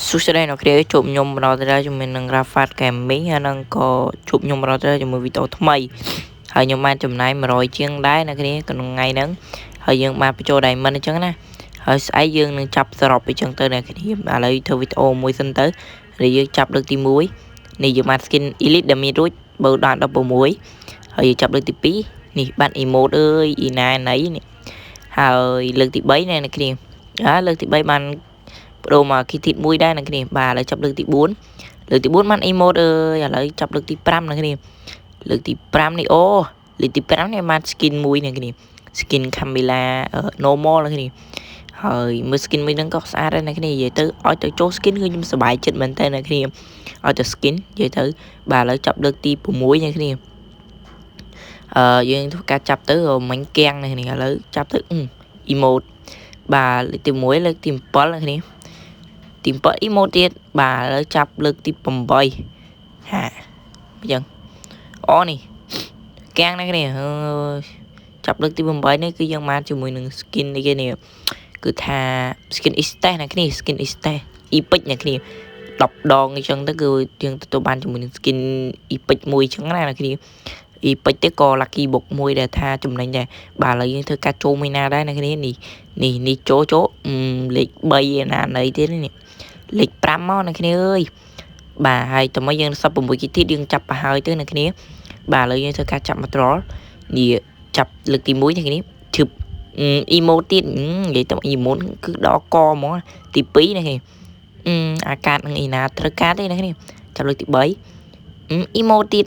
សុខសប្បាយអ្នកគ្រាជួបខ្ញុំម្ដងទៀតជាមួយនឹង Rafat Gaming ហើយនឹងក៏ជួបខ្ញុំម្ដងទៀតជាមួយវីដេអូថ្មីហើយខ្ញុំបានចំណាយ100ជាងដែរអ្នកគ្រាក្នុងថ្ងៃហ្នឹងហើយយើងបានបញ្ចូល Diamond អញ្ចឹងណាហើយស្អែកយើងនឹងចាប់សរុបអញ្ចឹងទៅអ្នកគ្រាឥឡូវធ្វើវីដេអូមួយសិនទៅហើយយើងចាប់លើកទី1នេះយើងបាន skin elite ដែលមានរួចបើដល់16ហើយយើងចាប់លើកទី2នេះបាន emote អើយ Ina ណៃនេះហើយលើកទី3អ្នកគ្រាលើកទី3បានបដូរមក kit មួយដែរអ្នកគ្នាបាទឥឡូវចាប់លើកទី4លើកទី4បាន emote អើយឥឡូវចាប់លើកទី5អ្នកគ្នាលើកទី5នេះអូលើកទី5នេះបាន skin មួយអ្នកគ្នា skin Camilla normal អ្នកគ្នាហើយមើល skin មួយហ្នឹងក៏ស្អាតដែរអ្នកគ្នានិយាយទៅឲ្យទៅចូល skin គឺខ្ញុំសប្បាយចិត្តមែនតើអ្នកគ្នាឲ្យទៅ skin និយាយទៅបាទឥឡូវចាប់លើកទី6អ្នកគ្នាយើងធ្វើការចាប់ទៅមិញកៀងអ្នកគ្នាឥឡូវចាប់ទៅ emote បាទលើកទី1លើកទី7អ្នកគ្នាទី7 emote ទៀតបាទឥឡូវចាប់លើកទី8ហាអញ្ចឹងអូនេះកាំងណាគ្នាចាប់លើកទី8នេះគឺយើងបានជាមួយនឹង skin នេះគេនេះគឺថា skin estate ណាគ្នា skin estate epic ណាគ្នា10ដងអញ្ចឹងទៅគឺយើងទទួលបានជាមួយនឹង skin epic មួយអញ្ចឹងណាគ្នាepic ទៅក៏ lucky box មួយដែលថាចំណេញដែរបាទឥឡូវយើងធ្វើការចូលមួយណាដែរណាគ្នានេះចូលលេខ3ណាណីទៀតនេះលេខ5មកអ្នកគ្នាអើយបាទហើយតើមកយើងសប់6គីទីយើងចាប់ទៅហើយទៅអ្នកគ្នាបាទឥឡូវយើងធ្វើការចាប់មកត្រល់នេះចាប់លើកទី1អ្នកគ្នាជឹបemote ទៀតនិយាយទៅ emote គឺដល់កហ្មងទី2អ្នកគ្នាអាកាសនឹងអ៊ីណាត្រូវការទេអ្នកគ្នាចាប់លើកទី3emote ទៀត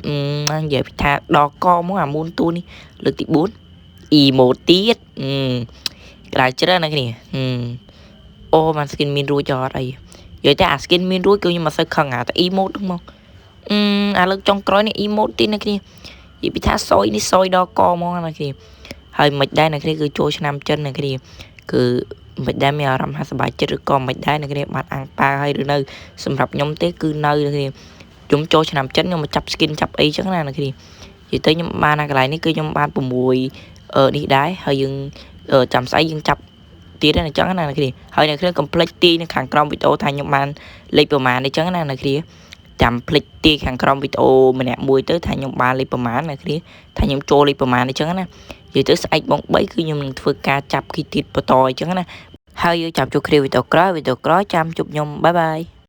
និយាយថាដល់កហ្មងអាមូនទូនេះលើកទី4 emote ទៀតក្រៅច្រើនអ្នកគ្នាអូបាន skin មានរួចអត់អីនិយាយតែអា skin មានរួចគឺខ្ញុំមិនសូវខឹងតែ emote ហ្នឹងមកអាលើកចុងក្រោយនេះ emote ទៀតអ្នកគ្នានិយាយពីថាសយនេះសយដល់កហ្មងអ្នកគ្នាហើយមិនដែរអ្នកគ្នាគឺចូលឆ្នាំចិនអ្នកគ្នាគឺមិនដែរមានអារម្មណ៍ថាសប្បាយចិត្តឬក៏មិនដែរអ្នកគ្នាបានអាំងប៉ាហើយឬនៅសម្រាប់ខ្ញុំទេគឺនៅអ្នកគ្នាខ្ញុំចូលឆ្នាំចិនខ្ញុំមកចាប់ skin ចាប់អីចឹងណាអ្នកគ្នានិយាយទៅខ្ញុំបានអាកន្លែងនេះគឺខ្ញុំបាន6នេះដែរហើយយើងចាំស្អីយើងចាប់ទៀតអញ្ចឹងណាអ្នកគ្នាហើយអ្នកគ្នាកុំភ្លេចទាយនៅខាងក្រោមវីដេអូថាខ្ញុំបានលេខប្រមាណអញ្ចឹងណាអ្នកគ្នាចាំភ្លេចទាយខាងក្រោមវីដេអូម្នាក់មួយទៅថាខ្ញុំបានលេខប្រមាណអ្នកគ្នាថាខ្ញុំចូលលេខប្រមាណអញ្ចឹងណានិយាយទៅស្អែកបង3គឺខ្ញុំនឹងធ្វើការចាប់គីទៀតបន្តអញ្ចឹងណាហើយយើងចាប់ជួបគ្នាវីដេអូក្រោយចាំជួបខ្ញុំបាយបាយ